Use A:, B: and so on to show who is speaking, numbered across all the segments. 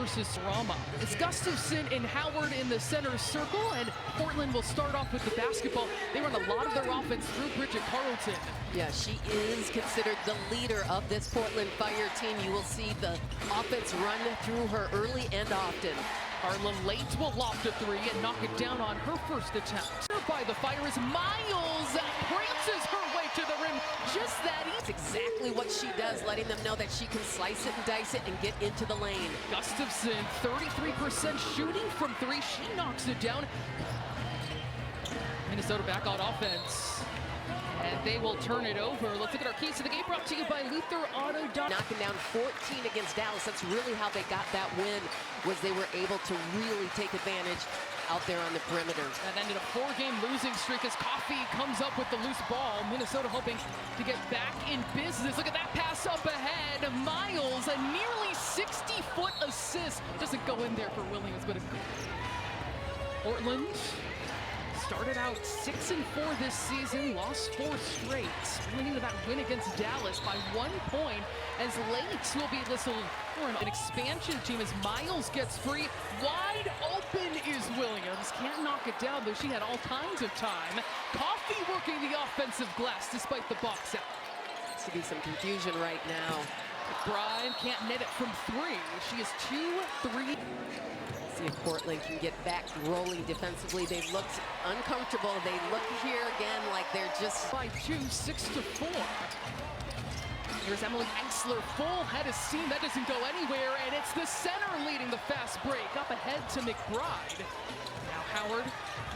A: versus Rama. It's Gustafson and Howard in the center circle, and Portland will start off with the basketball. They run a lot of their offense through Bridget Carlton.
B: Yeah, she is considered the leader of this Portland Fire team. You will see the offense run through her early and often.
A: Carla Late will loft a three and knock it down on her first attempt. By the Fire is Miles, prances her way to the rim. Just that easy.
B: That's exactly what she does, letting them know that she can slice it and dice it and get into the lane.
A: Gustafson, 33% shooting from three. She knocks it down. Minnesota back on offense. And they will turn it over. Let's look at our keys to the game, brought to you by Luther Auto.
B: Knocking down 14 against Dallas. That's really how they got that win, was they were able to really take advantage out there on the perimeter.
A: That ended a 4-game losing streak as Coffey comes up with the loose ball. Minnesota hoping to get back in business. Look at that pass up ahead. Miles, a nearly 60-foot assist. Doesn't go in there for Williams, but Portland started out 6-4 this season, lost 4 straight. Leading to that win against Dallas by 1 point, as Lynx will be listed for an expansion team as Miles gets free. Wide open is Williams. Can't knock it down, though she had all kinds of time. Coffey working the offensive glass despite the box out.
B: Seems to be some confusion right now.
A: McBride can't net it from 3. She is 2-3.
B: See if Portland can get back rolling defensively. They looked uncomfortable. They look here again like they're just
A: by 2, 6-4. Here's Emily Engsler, full head of steam. That doesn't go anywhere, and it's the center leading the fast break. Up ahead to McBride. Now Howard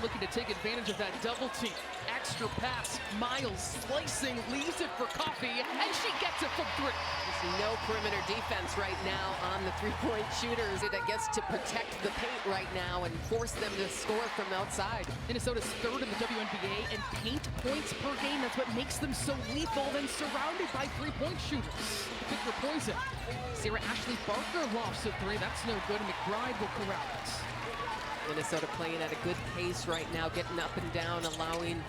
A: looking to take advantage of that double team. Extra pass, Miles slicing, leaves it for Coffey, and she gets it from 3.
B: There's no perimeter defense right now on the three-point shooters. That gets to protect the paint right now and force them to score from outside.
A: Minnesota's 3rd in the WNBA in paint points per game. That's what makes them so lethal, then surrounded by three-point shooters. Pick your poison. Sarah Ashley Barker lofts a 3. That's no good, and McBride will corral it.
B: Minnesota playing at a good pace right now, getting up and down, allowing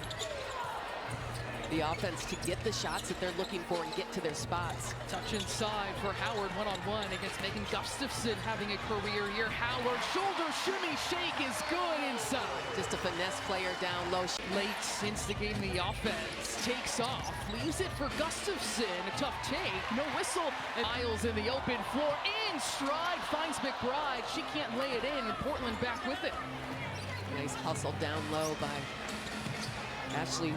B: the offense to get the shots that they're looking for and get to their spots.
A: Touch inside for Howard, one-on-one against Megan Gustafson, having a career year. Howard, shoulder shimmy shake is good inside.
B: Just a finesse player down low.
A: Late instigating the offense, takes off, leaves it for Gustafson. A tough take, no whistle. And Miles in the open floor, in stride, finds McBride. She can't lay it in, and Portland back with it.
B: Nice hustle down low by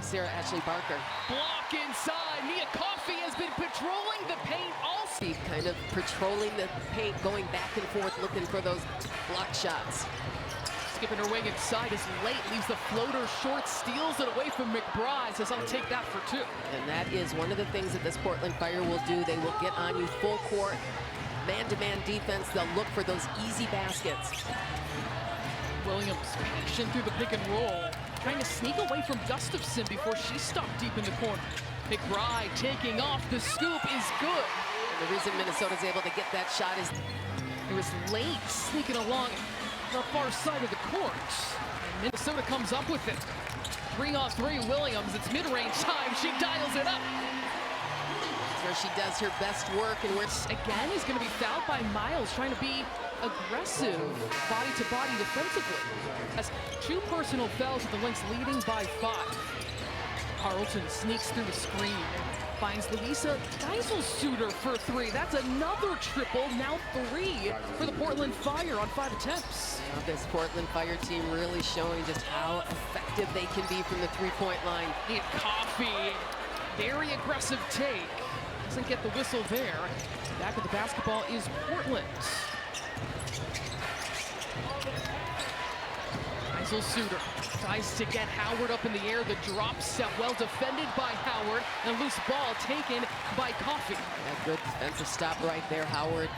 B: Sarah Ashley Barker.
A: Block inside. Nia Coffey has been patrolling the paint all season.
B: Kind of patrolling the paint, going back and forth, looking for those block shots.
A: Skipping her way inside as Late leaves the floater short, steals it away from McBride. Says, I'll take that for 2.
B: And that is one of the things that this Portland Fire will do. They will get on you full court, man-to-man defense. They'll look for those easy baskets.
A: Williams passion through the pick and roll, trying to sneak away from Gustafson before she stopped deep in the corner. McBride taking off, the scoop is good.
B: And the reason Minnesota's able to get that shot is
A: it was Late sneaking along the far side of the court. And Minnesota comes up with it. 3-on-3 Williams, it's mid-range time, she dials it up.
B: That's where she does her best work, and where
A: again is going to be fouled by Miles, trying to be aggressive body to body defensively. Has 2 personal fouls with the Lynx leading by 5. Carlton sneaks through the screen, finds Louisa Geiselsuter for 3. That's another triple, now 3 for the Portland Fire on 5 attempts.
B: Now this Portland Fire team really showing just how effective they can be from the three-point line.
A: Nia Coffey, very aggressive take. Doesn't get the whistle there. Back with the basketball is Portland. Geiselsuter tries to get Howard up in the air. The drop step well defended by Howard. And a loose ball taken by Coffey.
B: A good defensive stop right there. Howard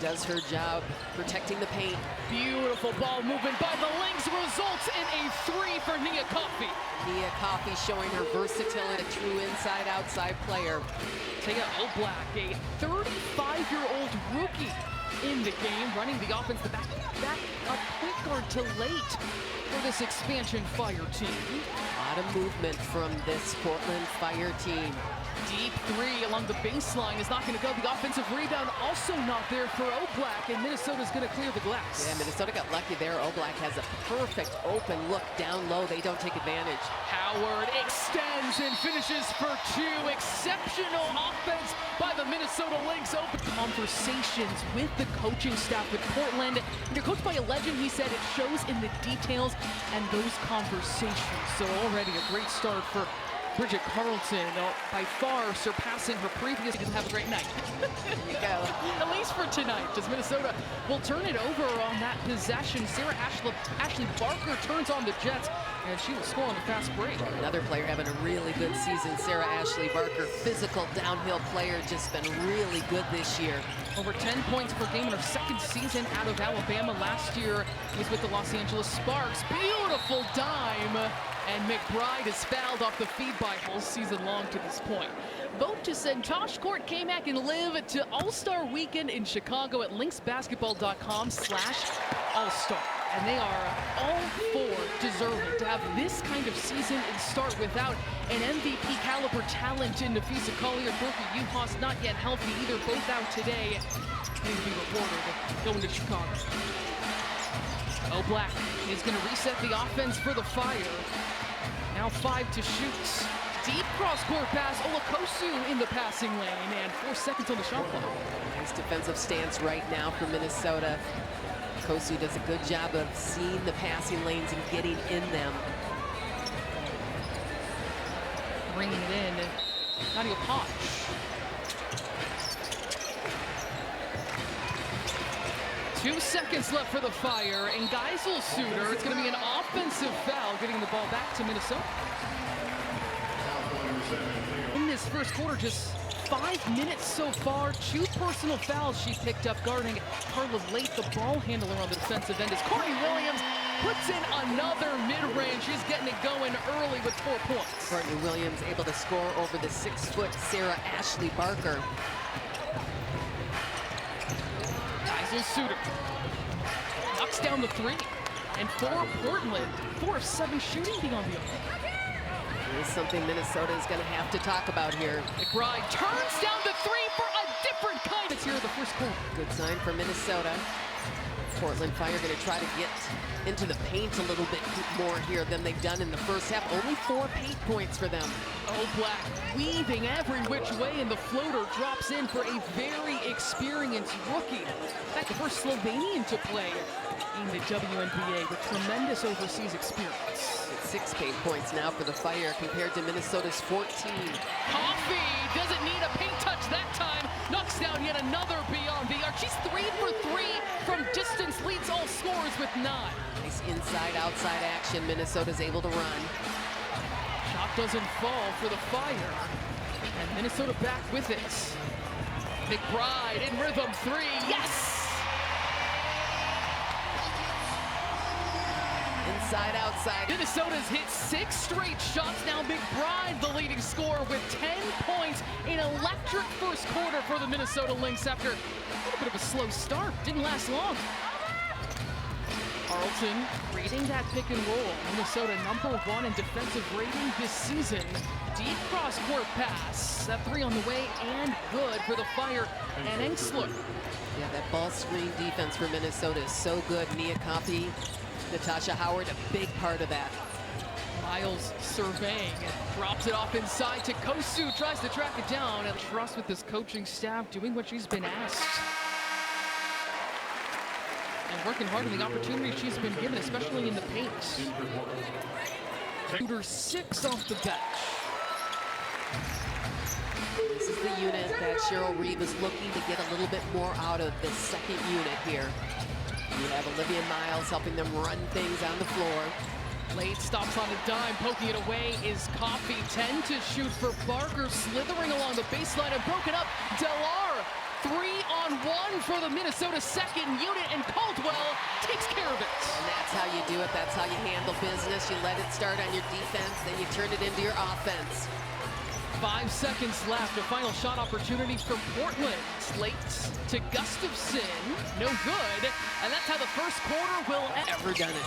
B: does her job protecting the paint.
A: Beautiful ball movement by the Lynx results in a 3 for Nia Coffey.
B: Nia Coffey showing her versatility, a true inside-outside player.
A: Taya Oblak, a 35-year-old rookie in the game, running the offense. The back a point guard to Late for this expansion Fire team.
B: A lot of movement from this Portland Fire team.
A: Deep three along the baseline is not going to go. The offensive rebound also not there for Oblak, and Minnesota's going to clear the glass.
B: Yeah, Minnesota got lucky there. Oblak has a perfect open look down low. They don't take advantage.
A: Howard extends and finishes for two. Exceptional offense by the Minnesota Lynx. Open conversations with the coaching staff with Portland. You're coached by a legend, he said. It shows in the details and those conversations. So already a great start for Bridget Carlton, by far surpassing her previous. Didn't have a great night.
B: There you go.
A: At least for tonight, as Minnesota will turn it over on that possession. Sarah Ashley Barker turns on the Jets, and she will score on the fast break.
B: Another player having a really good season, Sarah Ashley Barker. Physical downhill player, just been really good this year.
A: Over 10 points per game in her second season out of Alabama. Last year was with the Los Angeles Sparks. Beautiful dime. And McBride is fouled off the feed by all season long to this point. Vote to send Tosh Court, K-Mac, and Liv to All-Star Weekend in Chicago at lynxbasketball.com/all-star. And they are all four deserving to have this kind of season and start without an MVP caliber talent in Nafisa Collier. Dorothy Uhas not yet healthy either, both out today. Need to be rewarded going to Chicago. Oblak is going to reset the offense for the Fire. Now 5 to shoot. Deep cross-court pass. Olakosu in the passing lane, and 4 seconds on the shot clock.
B: Nice defensive stance right now for Minnesota. Kosu does a good job of seeing the passing lanes and getting in them.
A: Bringing it in, Nadia Poch. Two seconds left for the Fire, and Geisel Suter, it's going to be an offensive foul, getting the ball back to Minnesota. In this first quarter, just 5 minutes so far. 2 personal fouls she picked up guarding Carla Late, the ball handler on the defensive end, as Courtney Williams puts in another mid-range. She's getting it going early with 4 points.
B: Courtney Williams able to score over the 6-foot Sarah Ashley Barker.
A: Geisel Suter knocks down the 3, and for Portland, 4 of 7 shooting beyond the arc.
B: This is something Minnesota is going to have to talk about here.
A: McBride turns down the 3 for a different kind. It's here in the first quarter.
B: Good sign for Minnesota. Portland Fire going to try to get into the paint a little bit more here than they've done in the first half. Only 4 paint points for them.
A: Oblak weaving every which way, and the floater drops in for a very experienced rookie. In fact, the first Slovenian to play in the WNBA with tremendous overseas experience.
B: 6 paint points now for the Fire compared to Minnesota's 14.
A: Coffee doesn't need a paint touch that time. Knocks down yet another beyond the arc. She's 3 for 3 from distance, leads all scorers with 9.
B: Nice inside-outside action. Minnesota's able to run.
A: Shot doesn't fall for the Fire. And Minnesota back with it. McBride in rhythm 3. Yes!
B: Inside, outside.
A: Minnesota's hit 6 straight shots. Now McBride, the leading scorer, with 10 points. An electric first quarter for the Minnesota Lynx after a little bit of a slow start. Didn't last long. Carlton reading that pick and roll. Minnesota #1 in defensive rating this season. Deep cross-court pass. That 3 on the way and good for the Fire. And Ensler.
B: Yeah, that ball screen defense for Minnesota is so good. Nia Copy, Natasha Howard, a big part of that.
A: Miles surveying, drops it off inside to Kosu, tries to track it down, and trust with this coaching staff doing what she's been asked. And working hard on the opportunity she's been given, especially in the paint. Shooter 6 off the bench.
B: This is the unit that Cheryl Reeve is looking to get a little bit more out of this second unit here. You have Olivia Miles helping them run things on the floor.
A: Late stops on a dime, poking it away is Coffee. 10 to shoot for Barker, slithering along the baseline and broken up. Delar, 3-on-1 for the Minnesota second unit, and Caldwell takes care of it.
B: And that's how you do it. That's how you handle business. You let it start on your defense, then you turn it into your offense.
A: 5 seconds left, a final shot opportunity for Portland. Late to Gustafson, no good, and that's how the first quarter will end.
B: Ever done it.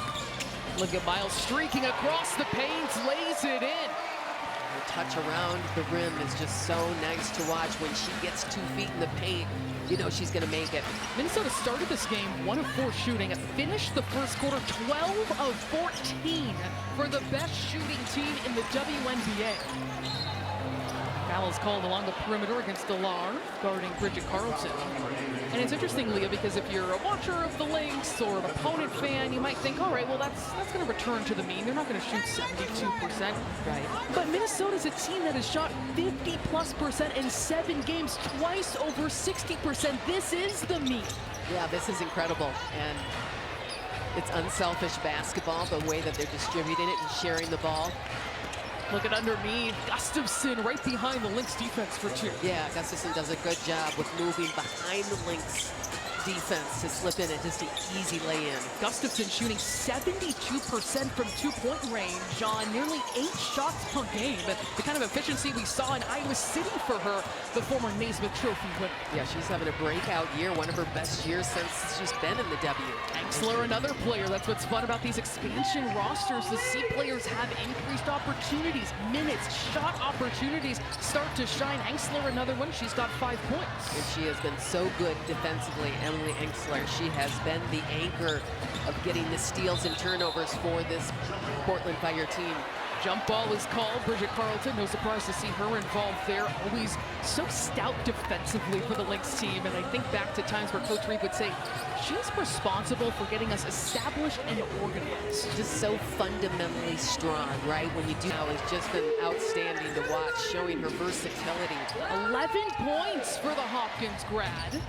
A: Look at Miles streaking across the paint, lays it in.
B: Her touch around the rim is just so nice to watch. When she gets 2 feet in the paint, you know she's going to make it.
A: Minnesota started this game 1 of 4 shooting, finished the first quarter 12 of 14 for the best shooting team in the WNBA. Foul is called along the perimeter against Delar, guarding Bridget Carlton. And it's interesting, Leah, because if you're a watcher of the Lynx or an opponent fan, you might think, all right, well, that's going to return to the mean. They're not going to shoot 72%.
B: Right.
A: But Minnesota's a team that has shot 50+% in 7 games, twice over 60%. This is the mean.
B: Yeah, this is incredible. And it's unselfish basketball, the way that they're distributing it and sharing the ball.
A: Look at underneath, Gustafson right behind the Lynx defense for 2.
B: Yeah, Gustafson does a good job with moving behind the Lynx defense to slip in at just an easy lay-in.
A: Gustafson shooting 72% from 2-point range on nearly 8 shots per game. The kind of efficiency we saw in Iowa City for her, the former Naismith Trophy winner.
B: Yeah, she's having a breakout year, one of her best years since she's been in the W.
A: Enxler, another player. That's what's fun about these expansion rosters. The C players have increased opportunities, minutes, shot opportunities start to shine. Enxler, another one. She's got 5 points.
B: And she has been so good defensively, Emily Enxler. She has been the anchor of getting the steals and turnovers for this Portland Fire team.
A: Jump ball is called. Bridget Carlton, no surprise to see her involved there. Always so stout defensively for the Lynx team. And I think back to times where Coach Reed would say, she's responsible for getting us established and organized.
B: Just so fundamentally strong, right? When you do now, it's just been outstanding to watch, showing her versatility.
A: 11 points for the Hopkins grad.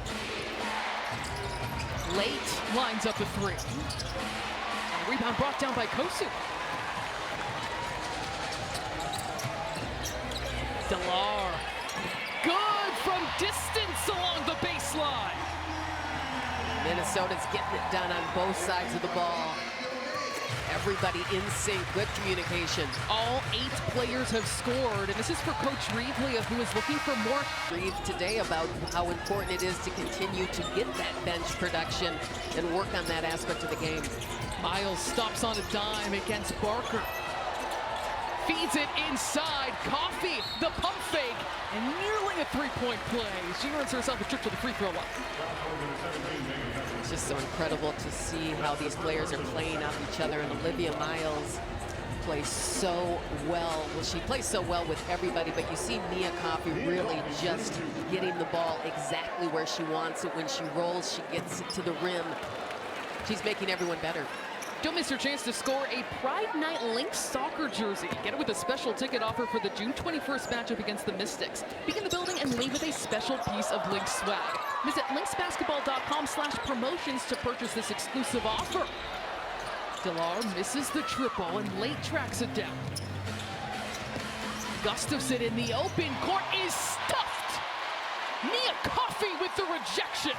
A: Late lines up the 3. And a rebound brought down by Kosu. Delar. Good from distance along the baseline.
B: Minnesota's getting it done on both sides of the ball. Everybody in sync, good communication.
A: All 8 players have scored, and this is for Coach Reed, Leah, who is looking for more.
B: Reed today about how important it is to continue to get that bench production and work on that aspect of the game.
A: Miles stops on a dime against Barker. Feeds it inside. Coffee, the pump fake, and nearly a 3-point play. She earns herself a trip to the free throw line.
B: It's just so incredible to see how these players are playing off each other, and Olivia Miles plays so well. Well, she plays so well with everybody, but you see Mia Coffey really just getting the ball exactly where she wants it. When she rolls, she gets it to the rim. She's making everyone better.
A: Don't miss your chance to score a Pride Night Lynx soccer jersey. Get it with a special ticket offer for the June 21st matchup against the Mystics. Be in the building and leave with a special piece of Lynx swag. Visit lynxbasketball.com/promotions to purchase this exclusive offer. Delar misses the triple and late tracks it down. Gustafson in the open court is stuffed. Mia Coffey with the rejection.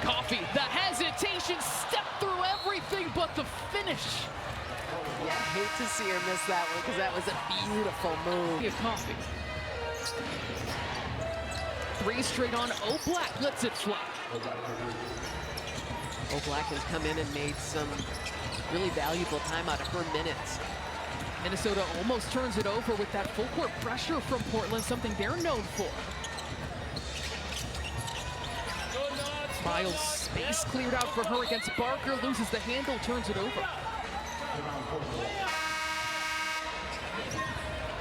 A: Coffey, the hesitation, stepped through everything but the finish.
B: Yeah, I hate to see her miss that one because that was a beautiful move.
A: Mia Coffey. 3 straight on O'Black, lets it fly.
B: O'Black has come in and made some really valuable time out of her minutes.
A: Minnesota almost turns it over with that full court pressure from Portland, something they're known for. Miles, space cleared out for her against Barker, loses the handle, turns it over.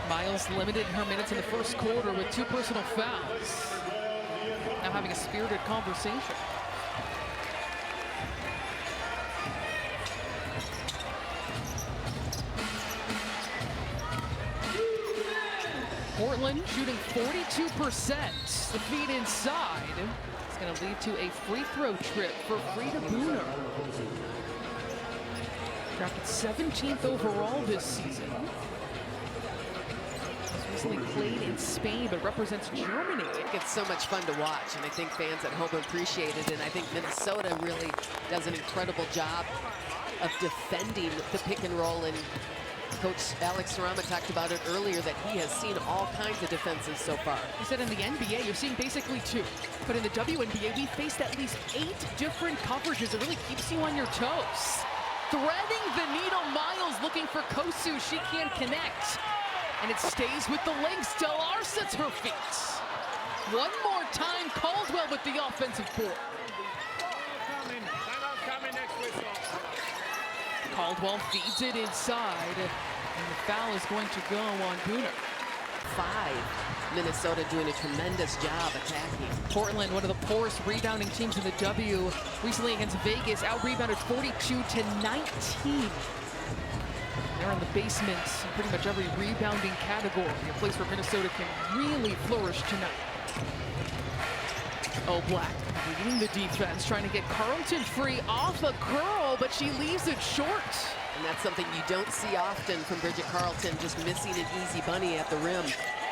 A: Miles limited her minutes in the first quarter with 2 personal fouls. Now having a spirited conversation. Portland shooting 42%. The feed inside. It's going to lead to a free throw trip for Frida Booner. Drafted 17th overall this season. Recently played in Spain, but represents Germany.
B: It's so much fun to watch, and I think fans at home appreciate it. And I think Minnesota really does an incredible job of defending the pick and roll. And Coach Alex Sarama talked about it earlier that he has seen all kinds of defenses so far.
A: He said in the NBA, you're seeing basically 2. But in the WNBA, we faced at least 8 different coverages. It really keeps you on your toes. threading the needle. Miles looking for Kosu. She can't connect. And it stays with the Lynx. Delar sets her feet. One more time, Caldwell with the offensive board. Caldwell feeds it inside, and the foul is going to go on Booner.
B: 5. Minnesota doing a tremendous job attacking.
A: Portland, one of the poorest rebounding teams in the W, recently against Vegas, out-rebounded 42-19. They're in the basement in pretty much every rebounding category, a place where Minnesota can really flourish tonight. Oh, Black leading the defense, trying to get Carlton free off a curl, but she leaves it short.
B: And that's something you don't see often from Bridget Carlton, just missing an easy bunny at the rim.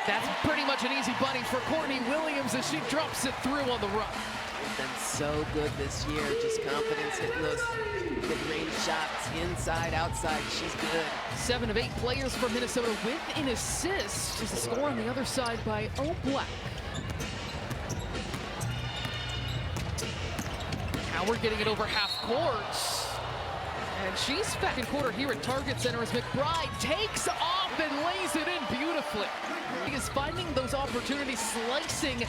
A: That's pretty much an easy bunny for Courtney Williams as she drops it through on the run.
B: She's been so good this year, just confidence hitting those mid-range shots, inside, outside. She's good.
A: 7 of 8 players for Minnesota with an assist. Is the score on the other side by O Black. Howard getting it over half court. And she's back in quarter here at Target Center as McBride takes off and lays it in beautifully. He is finding those opportunities, slicing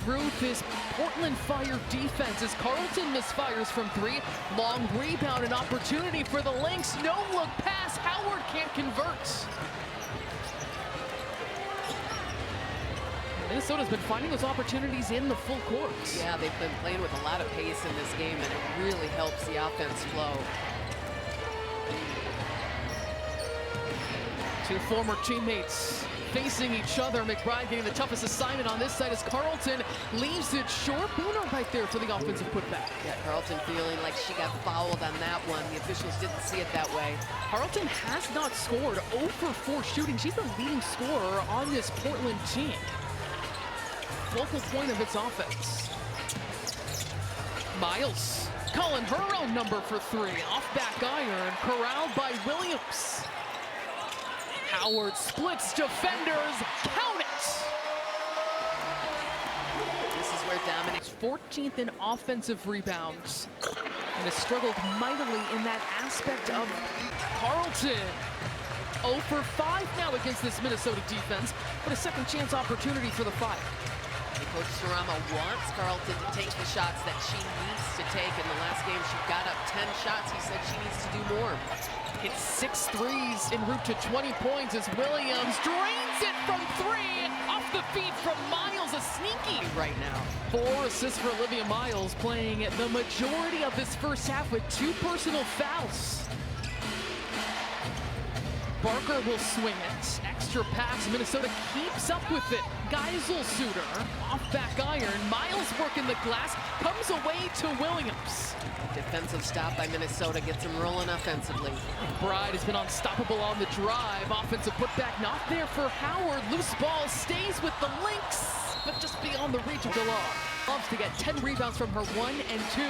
A: through this Portland Fire defense as Carlton misfires from 3. Long rebound and opportunity for the Lynx. No look pass. Howard can't convert. Minnesota's been finding those opportunities in the full court.
B: Yeah, they've been playing with a lot of pace in this game, and it really helps the offense flow.
A: 2 former teammates facing each other. McBride getting the toughest assignment on this side as Carlton leaves it short. Booner right there for the offensive putback.
B: Yeah, Carlton feeling like she got fouled on that one. The officials didn't see it that way.
A: Carlton has not scored. 0 for 4 shooting. She's the leading scorer on this Portland team. Focal point of its offense. Miles calling her own number for 3. Off back iron, corralled by Williams. Howard splits defenders, count it!
B: This is where Dominic's
A: 14th in offensive rebounds. And has struggled mightily in that aspect of Carlton. 0 for 5 now against this Minnesota defense, but a second chance opportunity for the Fire.
B: Coach Sarama wants Carlton to take the shots that she needs to take. In the last game, she got up 10 shots. He said she needs to do more.
A: Hits 6 threes en route to 20 points as Williams drains it from 3. Off the feet from Miles, a sneaky
B: right now.
A: 4 assists for Olivia Miles, playing the majority of this first half with 2 personal fouls. Barker will swing it. Extra pass. Minnesota keeps up with it. Geisel Suter off back iron. Miles working the glass. Comes away to Williams.
B: Defensive stop by Minnesota gets them rolling offensively.
A: McBride has been unstoppable on the drive. Offensive putback not there for Howard. Loose ball stays with the Lynx, but just beyond the reach of Delar. Loves to get 10 rebounds from her 1 and 2.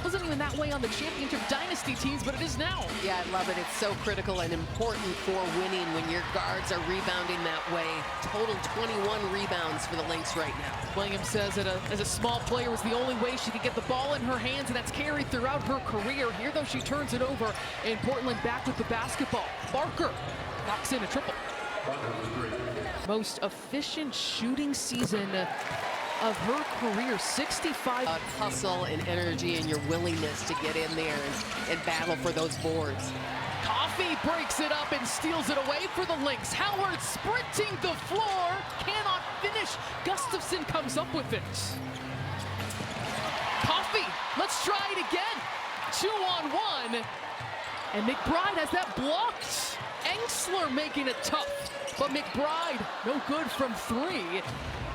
A: Wasn't even that way on the championship dynasty teams, but it is now.
B: Yeah, I love it. It's so critical and important for winning when your guards are rebounding that way. Total 21 rebounds for the Lynx right now.
A: Williams says that as a small player was the only way she could get the ball in her hands, and that's carried throughout her career. Here, though, she turns it over, and Portland back with the basketball. Barker knocks in a triple. Most efficient shooting season of her career, 65.
B: Hustle and energy and your willingness to get in there and battle for those boards.
A: Coffee breaks it up and steals it away for the Lynx. Howard sprinting the floor, cannot finish. Gustafson comes up with it. Coffee, let's try it again. 2-on-1, and McBride has that blocked. Engsler making it tough, but McBride no good from 3.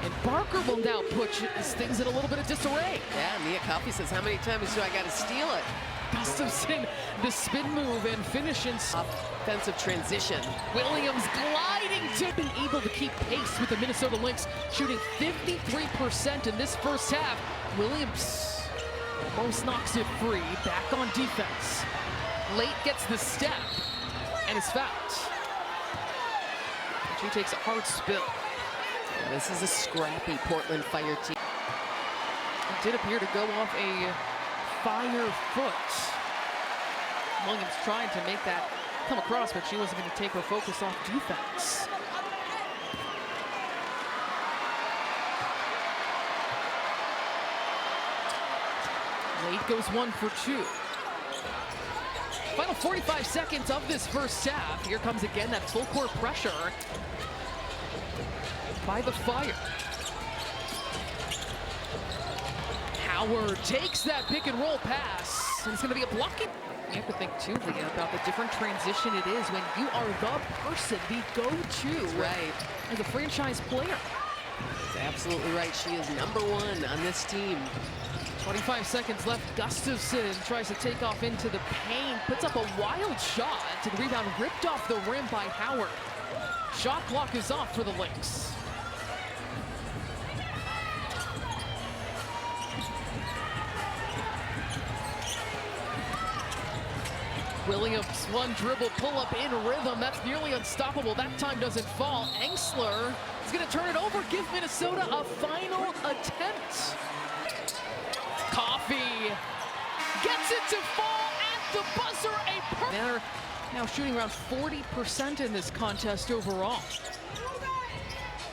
A: And Barker will now put his things in a little bit of disarray.
B: Yeah, Mia Coffey says, how many times do I got to steal it?
A: Gustafson, the spin move and finish in
B: offensive transition.
A: Williams gliding to being able to keep pace with the Minnesota Lynx, shooting 53% in this first half. Williams almost knocks it free, back on defense. Late gets the step and is fouled. She takes a hard spill.
B: This is a scrappy Portland Fire team.
A: It did appear to go off a Fire foot. Williams trying to make that come across, but she wasn't going to take her focus off defense. Late goes 1 for 2. Final 45 seconds of this first half. Here comes again that full court pressure by the Fire. Howard takes that pick and roll pass, and it's going to be a blocking. You have to think too, Leah, about the different transition it is when you are the person, the go-to,
B: right,
A: as a franchise player.
B: That's absolutely right. She is #1 on this team.
A: 25 seconds left. Gustafson tries to take off into the paint, puts up a wild shot to the rebound, ripped off the rim by Howard. Shot clock is off for the Lynx. Williams, one dribble, pull up in rhythm. That's nearly unstoppable. That time doesn't fall. Engsler is going to turn it over, give Minnesota a final attempt. Coffee gets it to fall at the buzzer. They're now shooting around 40% in this contest overall.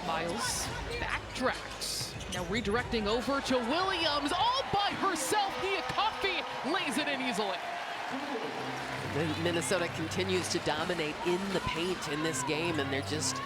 A: Miles backtracks. Now redirecting over to Williams, all by herself. Nia Coffee lays it in easily.
B: Minnesota continues to dominate in the paint in this game, and they're just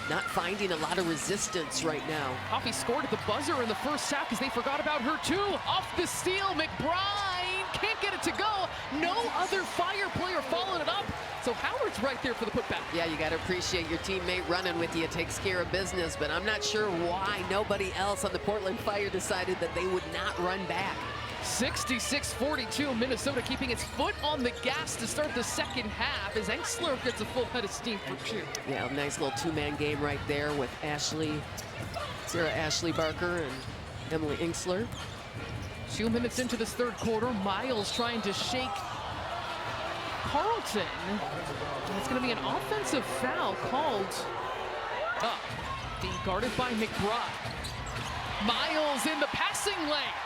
B: not finding a lot of resistance right now.
A: Coffee scored at the buzzer in the first half because they forgot about her too. Off the steal, McBride can't get it to go. No other Fire player following it up. So Howard's right there for the putback.
B: Yeah, you got to appreciate your teammate running with you. Takes care of business, but I'm not sure why nobody else on the Portland Fire decided that they would not run back.
A: 66-42, Minnesota keeping its foot on the gas to start the second half as Engsler gets a full head of steam for 2.
B: Yeah, nice little two-man game right there with Sarah Ashley Barker and Emily Engsler.
A: 2 minutes into this third quarter, Miles trying to shake Carlton. And it's going to be an offensive foul called up. Being guarded by McBride. Miles in the passing lane.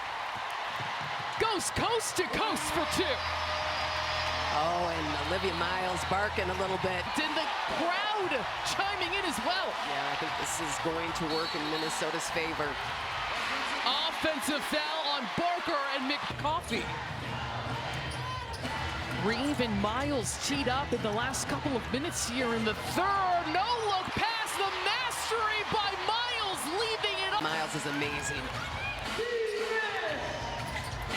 A: Goes coast to coast for 2.
B: Oh, and Olivia Miles barking a little bit.
A: And the crowd chiming in as well.
B: Yeah, I think this is going to work in Minnesota's favor.
A: Offensive foul on Barker and McCoffey. Reeve and Miles teed up in the last couple of minutes here in the third. No look pass, the mastery by Miles, leaving it up.
B: Miles is amazing.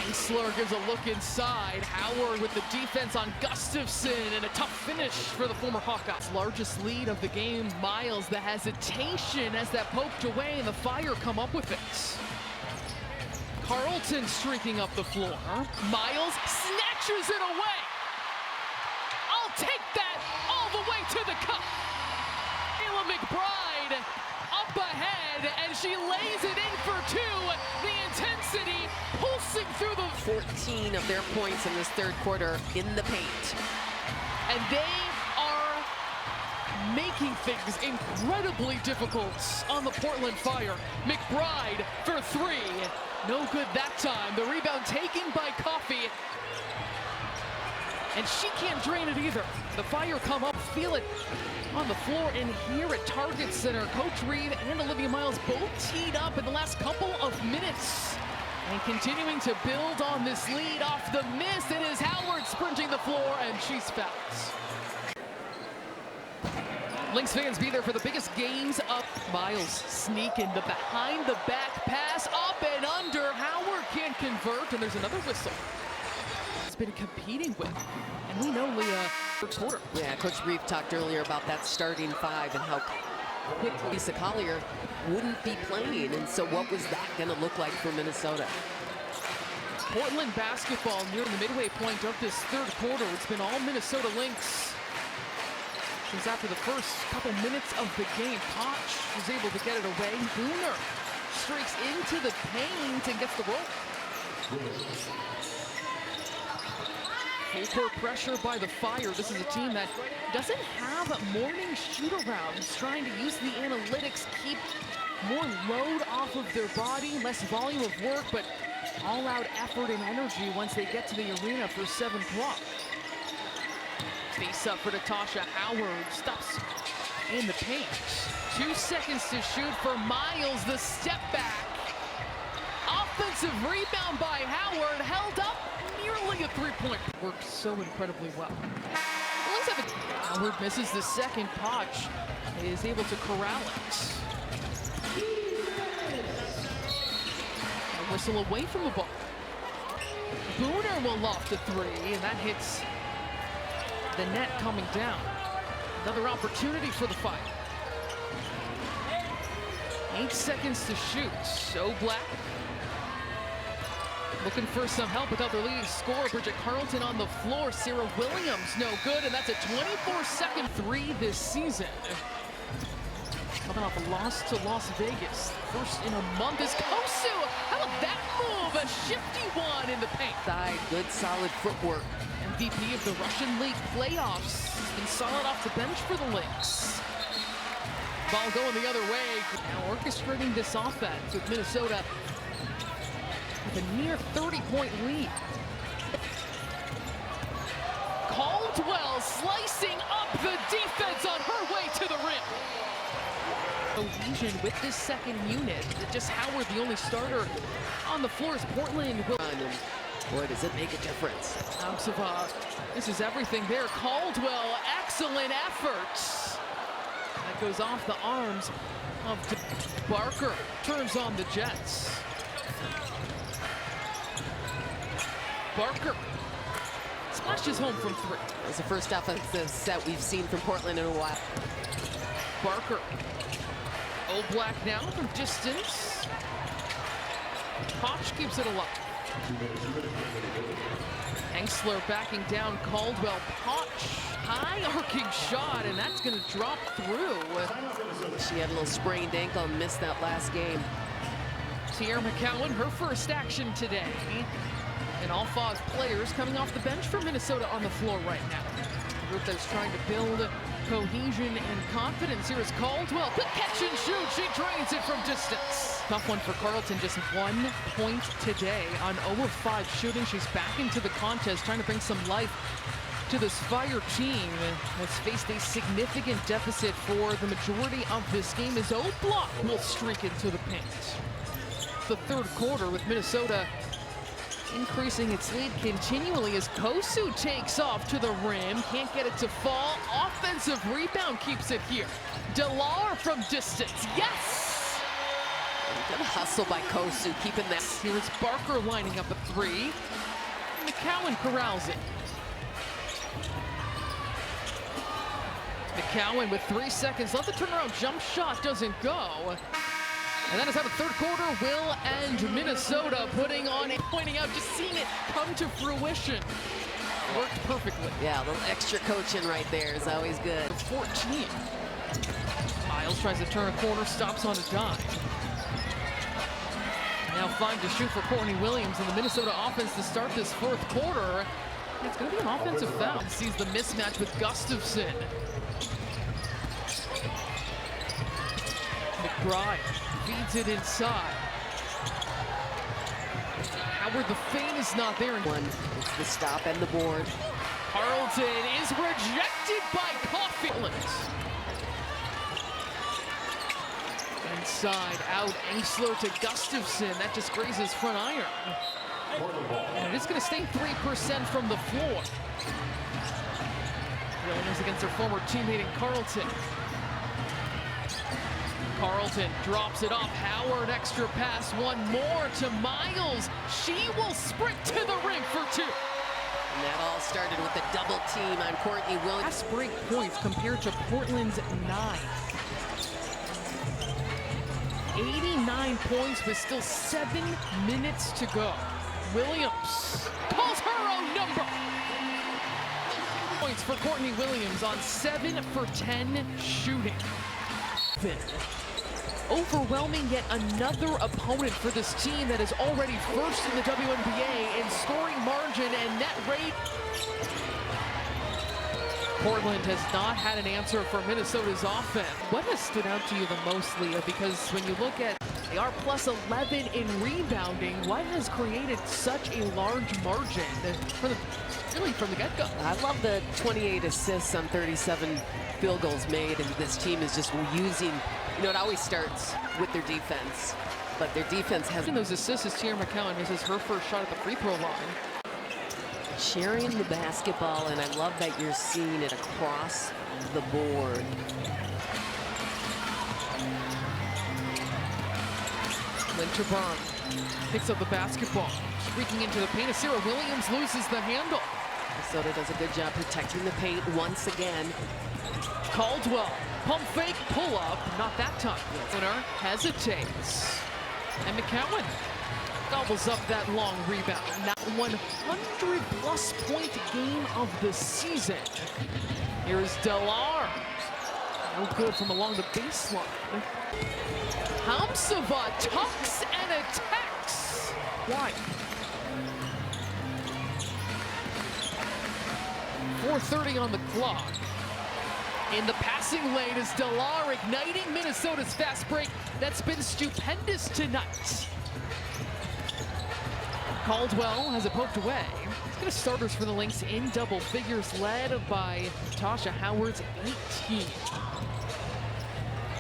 A: Engsler gives a look inside. Howard with the defense on Gustafson, and a tough finish for the former Hawkeyes. Largest lead of the game, Miles. The hesitation as that poked away, and the Fire come up with it. Carlton streaking up the floor. Miles snatches it away. I'll take that all the way to the cup. Kayla McBride up ahead, and she lays it in for 2. The intensity pulsing through the
B: 14 of their points in this third quarter in the paint.
A: And they are making things incredibly difficult on the Portland Fire. McBride for 3. No good that time. The rebound taken by Coffee. And she can't drain it either. The Fire come up, feel it on the floor, and here at Target Center, Coach Reeve and Olivia Miles both teed up in the last couple of minutes. And continuing to build on this lead off the miss, it is Howard sprinting the floor, and she's fouled. Lynx fans, be there for the biggest games up. Miles sneaking the behind the back pass, up and under. Howard can't convert, and there's another whistle. He's been competing with, and we know Leah first quarter.
B: Yeah, Coach Reeve talked earlier about that starting 5 and how quickly Lisa Collier wouldn't be playing, and so what was that going to look like for Minnesota?
A: Portland basketball near the midway point of this third quarter. It's been all Minnesota Lynx since after the first couple minutes of the game. Koch was able to get it away. Booner streaks into the paint and gets the roll. Full court pressure by the Fire. This is a team that doesn't have morning shoot-arounds, trying to use the analytics, keep more load off of their body, less volume of work, but all-out effort and energy once they get to the arena for 7 o'clock. Face up for Natasha Howard. Stops in the paint. 2 seconds to shoot for Miles. The step back. Offensive rebound by Howard. Held up nearly a three-point. Worked so incredibly well. Howard misses the second. Potch is able to corral it. A whistle away from the ball. Booner will loft a three, and that hits the net coming down. Another opportunity for the Fire. 8 seconds to shoot. So Black looking for some help without their leading scorer, Bridget Carlton, on the floor. Sarah Williams, no good, and that's a 24-second three this season. Coming off a loss to Las Vegas. First in a month is Kosu. How about that move? A shifty one in the paint.
B: Side, good solid footwork.
A: MVP of the Russian League playoffs. Has been solid off the bench for the Lynx. Ball going the other way. Now orchestrating this offense with Minnesota with a near 30-point lead. Caldwell slicing up the defense on her way to the rim. Cohesion with this second unit. Just Howard, the only starter on the floor, as Portland will.
B: Boy, does it make a difference.
A: This is everything there. Caldwell, excellent effort. That goes off the arms of Barker. Turns on the Jets. Barker splashes home from three.
B: It's the first offensive set we've seen from Portland in a while.
A: Barker. Black now from distance. Potch keeps it alive. Engsler backing down Caldwell. Potch, high arcing shot, and that's going to drop through.
B: She had a little sprained ankle and missed that last game.
A: Tierra McCowan, her first action today. And all 5 players coming off the bench for Minnesota on the floor right now. A group that's trying to build cohesion and confidence. Here is Caldwell. Quick catch and shoot. She drains it from distance. Tough one for Carlton. Just 1 point today on 0 of 5 shooting. She's back into the contest, trying to bring some life to this Fire team. Has faced a significant deficit for the majority of this game as Block will streak into the paint. The third quarter with Minnesota increasing its lead continually as Kosu takes off to the rim. Can't get it to fall. Offensive rebound keeps it here. Delar from distance. Yes!
B: Good hustle by Kosu, keeping that.
A: Here is Barker lining up a three. McCowan corrals it. McCowan with 3 seconds left. The turnaround jump shot doesn't go. And that is how the third quarter will end. Minnesota putting on, pointing out, just seeing it come to fruition. Worked perfectly.
B: Yeah, a little extra coaching right there is always good.
A: 14. Miles tries to turn a corner, stops on a dime. Now 5 to shoot for Courtney Williams and the Minnesota offense to start this fourth quarter. It's going to be an offensive foul. Sees the mismatch with Gustafson. McBride feeds it inside. Howard, the feint is not there.
B: It's the stop and the board.
A: Carlton is rejected by Coffee. Inside, out, Engsler to Gustafson. That just grazes front iron. And it's going to stay 3% from the floor. Williams against her former teammate in Carlton. Carlton drops it off. Howard, extra pass. One more to Miles. She will sprint to the rim for 2.
B: And that all started with the double team on Courtney Williams.
A: Fast break points compared to Portland's 9. 89 points with still 7 minutes to go. Williams calls her own number. Points for Courtney Williams on 7 for 10 shooting. Overwhelming yet another opponent for this team that is already first in the WNBA in scoring margin and net rate. Portland has not had an answer for Minnesota's offense. What has stood out to you the most, Leah? Because when you look at They are plus 11 in rebounding. What has created such a large margin from the get-go?
B: I love the 28 assists on 37 field goals made, and this team is just using, it always starts with their defense, but their defense has
A: those assists as Tierra McCowan misses her first shot at the free throw line.
B: Sharing the basketball, and I love that you're seeing it across the board.
A: Winterburn picks up the basketball, streaking into the paint. Sarah Williams loses the handle.
B: Minnesota does a good job protecting the paint once again.
A: Caldwell, pump fake, pull up, not that time. Winner hesitates. And McCowan gobbles up that long rebound. Now 100-plus point game of the season. Here's Delar. No good from along the baseline. Hamsova tucks and attacks. Why? 4:30 on the clock. In the passing lane is Delar igniting Minnesota's fast break. That's been stupendous tonight. Caldwell has it poked away. He's got starters for the Lynx in double figures, led by Tasha Howard's 18.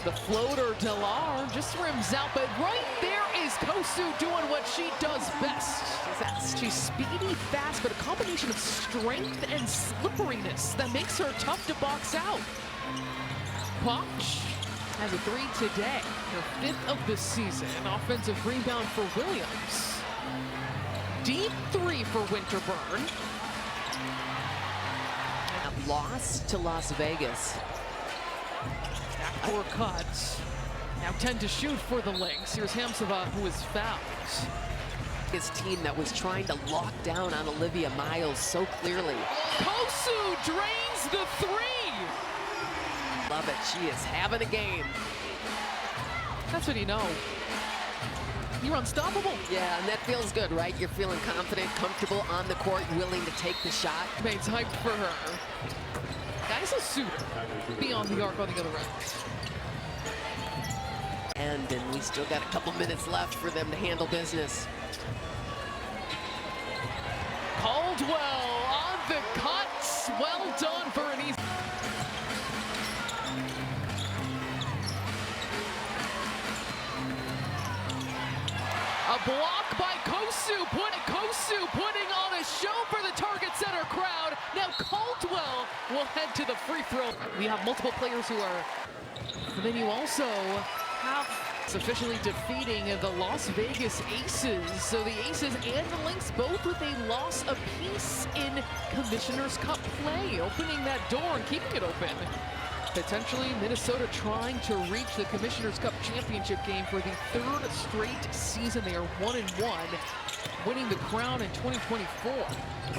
A: The floater, Delar, just rims out, but right there is Kosu doing what she does best. She's speedy, fast, but a combination of strength and slipperiness that makes her tough to box out. Poch has a 3 today, her 5th of the season. Offensive rebound for Williams. Deep 3 for Winterburn.
B: Lost to Las Vegas.
A: Backdoor cuts. Now 10 to shoot for the Lynx. Here's Hamsova, who is fouled.
B: His team that was trying to lock down on Olivia Miles so clearly.
A: Kosu drains the 3.
B: Love it. She is having a game.
A: That's what you know. You're unstoppable.
B: Yeah, and that feels good, right? You're feeling confident, comfortable on the court, willing to take the shot.
A: Mates hyped for her. Guy's a suitor. Beyond the arc on the other end.
B: And we still got a couple minutes left for them to handle business.
A: Caldwell on the cuts. Well done for an easy. A block by Kosu putting on a show for the Target Center crowd. Now Caldwell will head to the free throw. We have multiple players who are, and then you also have officially defeating the Las Vegas Aces. So the Aces and the Lynx both with a loss apiece in Commissioner's Cup play, opening that door and keeping it open. Potentially Minnesota trying to reach the Commissioner's Cup championship game for the 3rd straight season. They are 1-1, winning the crown in 2024.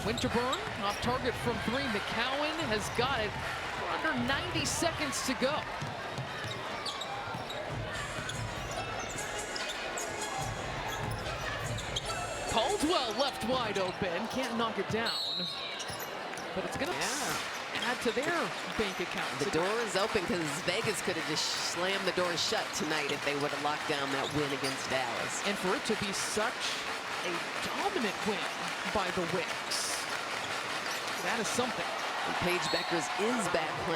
A: Winterburn off target from 3. McCowan has got it for under 90 seconds to go. Caldwell left wide open, can't knock it down. But it's gonna add to their bank account.
B: The door is open because Vegas could have just slammed the door shut tonight if they would have locked down that win against Dallas.
A: And for it to be such a dominant win by the Lynx, that is something.
B: And Paige Beckers is back playing.